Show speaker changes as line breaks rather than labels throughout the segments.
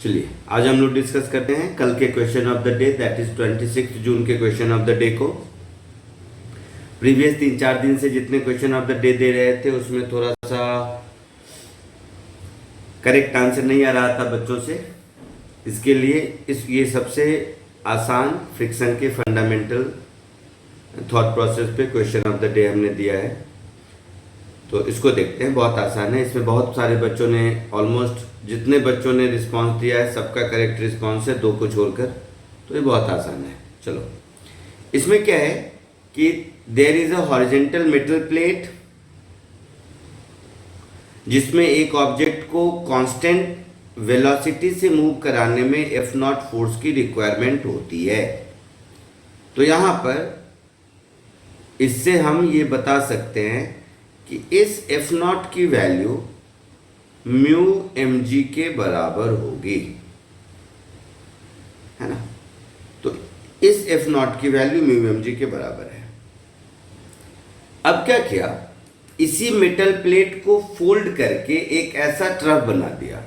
चलिए आज हम लोग डिस्कस करते हैं कल के question of the day, that is 26 जून के क्वेश्चन ऑफ द डे को। प्रीवियस 3-4 दिन से जितने question of the day they रहे थे उसमें थोड़ा सा करेक्ट आंसर नहीं आ रहा था बच्चों से। इसके लिए ये सबसे आसान फ्रिक्शन के फंडामेंटल थॉट प्रोसेस पे क्वेश्चन ऑफ द डे हमने दिया है, तो इसको देखते हैं। बहुत आसान है, इसमें बहुत सारे बच्चों ने, ऑलमोस्ट जितने बच्चों ने रिस्पांस दिया है सबका करेक्ट रिस्पांस है, 2 को छोड़कर, तो ये बहुत आसान है। चलो इसमें क्या है कि there is a horizontal metal plate जिसमें एक ऑब्जेक्ट को कांस्टेंट वेलोसिटी से मूव कराने में एफ नॉट फोर्स की रिक्वायरमेंट होती है। तो यहाँ पर इससे हम ये बता सकते हैं कि इस एफ नॉट की वैल्यू म्यू एम जी के बराबर होगी, है ना। तो इस एफ नॉट की वैल्यू म्यू एम जी के बराबर है। अब क्या किया, इसी मेटल प्लेट को फोल्ड करके एक ऐसा ट्रफ बना दिया,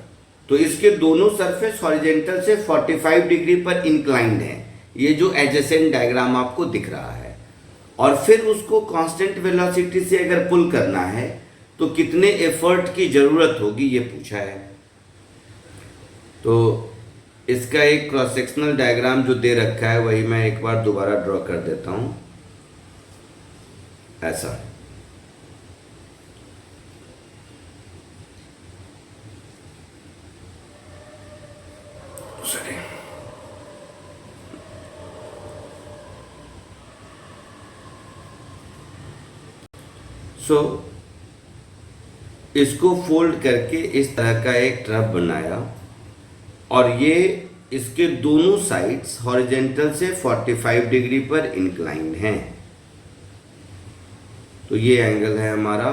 तो इसके दोनों सरफेस हॉरिजॉन्टल से 45 डिग्री पर इंक्लाइंड है, ये जो एडजेसेंट डायग्राम आपको दिख रहा है। और फिर उसको कांस्टेंट वेलोसिटी से अगर पुल करना है तो कितने एफर्ट की जरूरत होगी ये पूछा है। तो इसका एक क्रॉस सेक्शनल डायग्राम जो दे रखा है वही मैं एक बार दोबारा ड्रॉ कर देता हूं, ऐसा। सो इसको फोल्ड करके इस तरह का एक ट्रफ बनाया और ये इसके दोनों साइड्स हॉरिजॉन्टल से 45 डिग्री पर इंक्लाइंड हैं। तो ये एंगल है हमारा,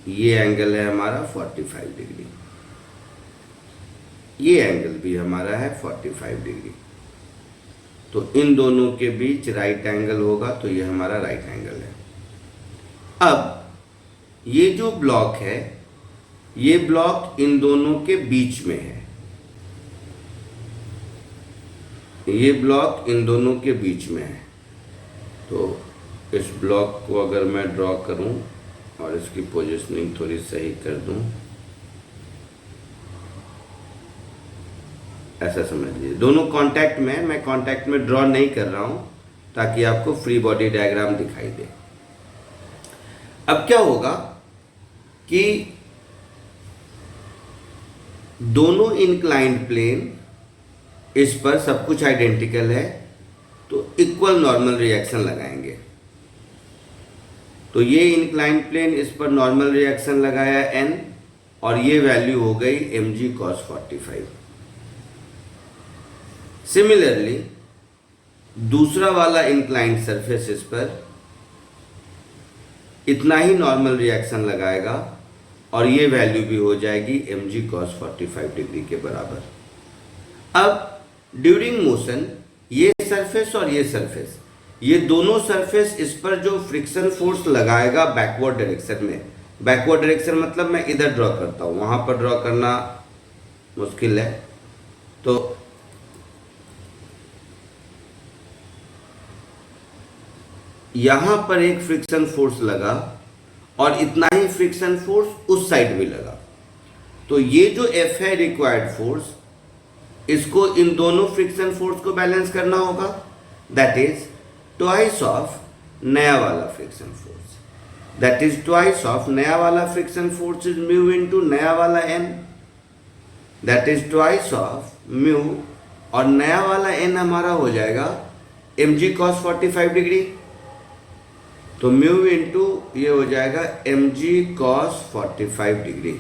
ये एंगल है हमारा 45 डिग्री, ये एंगल भी हमारा है 45 डिग्री। तो इन दोनों के बीच राइट एंगल होगा, तो ये हमारा राइट एंगल है। अब ये जो ब्लॉक है, ये ब्लॉक इन दोनों के बीच में है, ये ब्लॉक इन दोनों के बीच में है। तो इस ब्लॉक को अगर मैं ड्रॉ करूं और इसकी पोजीशनिंग थोड़ी सही कर दूं, ऐसा समझ लीजिए दोनों कांटेक्ट में है। मैं कांटेक्ट में ड्रॉ नहीं कर रहा हूं ताकि आपको फ्री बॉडी डायग्राम दिखाई दे। अब क्या होगा कि दोनों इंक्लाइंड प्लेन, इस पर सब कुछ आइडेंटिकल है, तो इक्वल नॉर्मल रिएक्शन लगाएंगे। तो ये इंक्लाइंड प्लेन इस पर नॉर्मल रिएक्शन लगाया n, और ये वैल्यू हो गई mg cos 45। सिमिलरली दूसरा वाला इंक्लाइंड सरफेस इस पर इतना ही नॉर्मल रिएक्शन लगाएगा और ये वैल्यू भी हो जाएगी mg cos 45 डिग्री के बराबर। अब ड्यूरिंग मोशन ये सरफेस और ये सरफेस, ये दोनों सरफेस इस पर जो फ्रिक्शन फोर्स लगाएगा बैकवर्ड डायरेक्शन में, बैकवर्ड डायरेक्शन मतलब मैं इधर ड्रॉ करता हूं, वहां पर ड्रॉ करना मुश्किल है। तो यहां पर एक फ्रिक्शन फोर्स लगा और इतना ही फ्रिक्शन फोर्स उस साइड भी लगा। तो ये जो F है रिक्वायर्ड फोर्स, इसको इन दोनों फ्रिक्शन फोर्स को बैलेंस करना होगा, दैट इज ट्वाइस ऑफ नया वाला friction force, that is twice of नया वाला friction force is mu into नया वाला n, that is twice of mu, और नया वाला n हमारा हो जाएगा mg cos 45 डिग्री। तो म्यू इंटू ये हो जाएगा mg cos 45 डिग्री।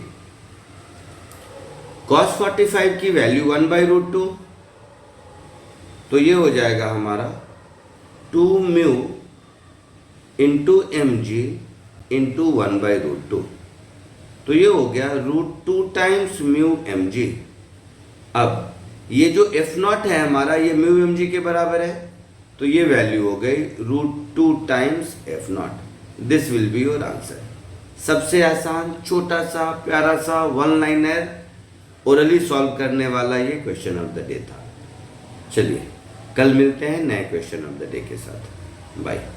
cos 45 की वैल्यू 1/√2, तो ये हो जाएगा हमारा 2 म्यू इंटू mg इंटू 1/√2। तो ये हो गया √2 टाइम्स म्यू mg। अब ये जो एफ नॉट है हमारा, ये म्यू mg के बराबर है, तो ये वैल्यू हो गई √2 times F not. This will be your answer. सबसे आसान, छोटा सा, प्यारा सा वन लाइनर ओरली सॉल्व करने वाला ये क्वेश्चन ऑफ द डे था। चलिए कल मिलते हैं नए क्वेश्चन ऑफ द डे के साथ। बाय।